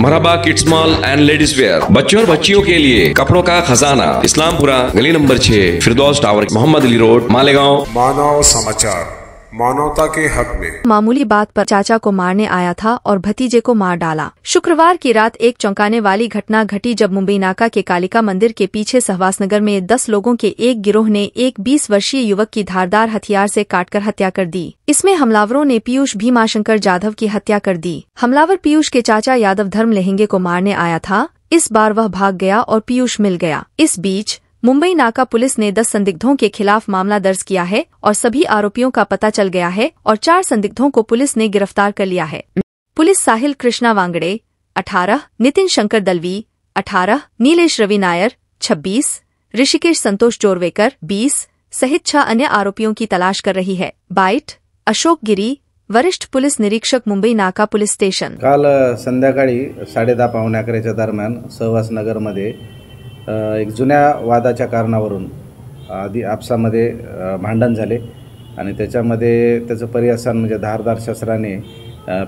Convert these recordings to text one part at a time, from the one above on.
Marhaba kids mall and ladies wear, बच्चों और बच्चियों के लिए कपड़ों का खजाना, इस्लामपुरा गली number 6, Firdaus tower, Mohammad Ali road, Malegaon. Manav Samachar, मानवता के हक में। मामूली बात पर चाचा को मारने आया था और भतीजे को मार डाला। शुक्रवार की रात एक चौंकाने वाली घटना घटी जब मुंबई नाका के कालिका मंदिर के पीछे सहवास नगर में 10 लोगों के एक गिरोह ने एक 20 वर्षीय युवक की धारदार हथियार से काटकर हत्या कर दी। इसमें हमलावरों ने पीयूष भीमाशंकर जाधव की हत्या कर दी। हमलावर पीयूष के चाचा यादव धर्म लहेंगे को मारने आया था। इस बार वह भाग गया और पीयूष मिल गया। इस बीच मुंबई नाका पुलिस ने 10 संदिग्धों के खिलाफ मामला दर्ज किया है और सभी आरोपियों का पता चल गया है और 4 संदिग्धों को पुलिस ने गिरफ्तार कर लिया है। पुलिस साहिल कृष्णा वांगड़े 18, नितिन शंकर दलवी 18, नीलेश रवि नायर 26, ऋषिकेश संतोष जोरवेकर 20 सहित 6 अन्य आरोपियों की तलाश कर रही है। बाइट अशोक गिरी, वरिष्ठ पुलिस निरीक्षक, मुंबई नाका पुलिस स्टेशन। काल संध्याकाळी 10:30-11 दरम्यान सहवास नगरमध्ये एक जुन्या वादाच्या कारणावरून आधी आपसामध्ये भांडण झाले आणि त्याच्यामध्ये त्याचं पर्यासन म्हणजे धारदार शस्त्राने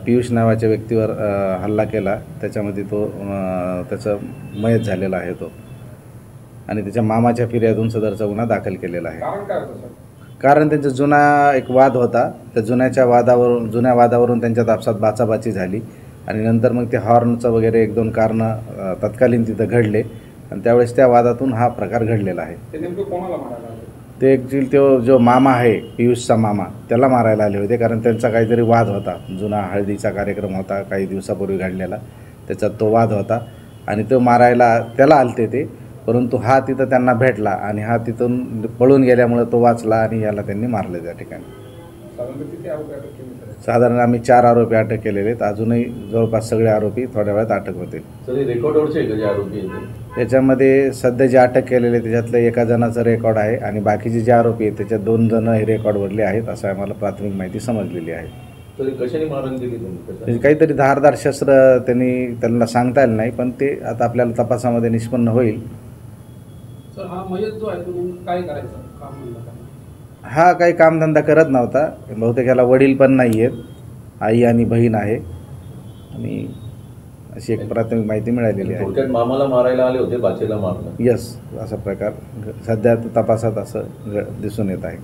पीयूष नावाच्या व्यक्तीवर हल्ला केला। त्याच्यामध्ये तो त्याचं मयत झालेला आहे तो आणि त्याच्या मामाच्या फिर्यादून सदरचा गुन्हा दाखल केलेला आहे। कारण त्यांचा जुना एक वाद होता, त्या जुन्या वादावरून त्यांच्यात आपसात बाचाबाची झाली आणि नंतर मग ते हॉर्नचं वगैरे 1-2 कारणं तत्कालीन तिथं घडले आणि त्यावेळेस त्या वादातून हा प्रकार घडलेला आहे। ते नेमकं कोणाला मारायला आले? ते ॲक्च्युअली तो जो मामा आहे पीयूषचा मामा त्याला मारायला आले होते, कारण त्यांचा काहीतरी वाद होता। जुना हळदीचा कार्यक्रम होता काही दिवसापूर्वी घडलेला, त्याच्यात तो वाद होता आणि तो मारायला त्याला आलते ते, परंतु हा तिथं त्यांना भेटला आणि हा तिथून पळून गेल्यामुळे तो वाचला आणि याला त्यांनी मारले त्या ठिकाणी। साधारण आम्ही 4 आरोपी अटक केलेले आहेत। अजूनही जवळपास सगळे आरोपी थोड्या वेळात अटक होतील। त्याच्यामध्ये सध्या जे अटक केलेले त्याच्यातलं एका जणाचं रेकॉर्ड आहे आणि बाकीचे जे आरोपी आहेत त्याच्यात 2 जण हे रेकॉर्डवरले आहेत असं आम्हाला प्राथमिक माहिती समजलेली आहे। काहीतरी धारदार शस्त्र त्यांना सांगता येईल नाही, पण ते आता आपल्याला तपासामध्ये निष्पन्न होईल। हा काही कामधंदा करत नव्हता, बहुतेक याला वडील पण नाही आहेत, आई आणि बहीण आहे आणि अशी एक प्राथमिक माहिती मिळालेली आहे। थोडक्यात मामाला मारायला आले होते, बाचेला मारलं। यस, असा प्रकार सध्या तपासात असं दिसून येत आहे।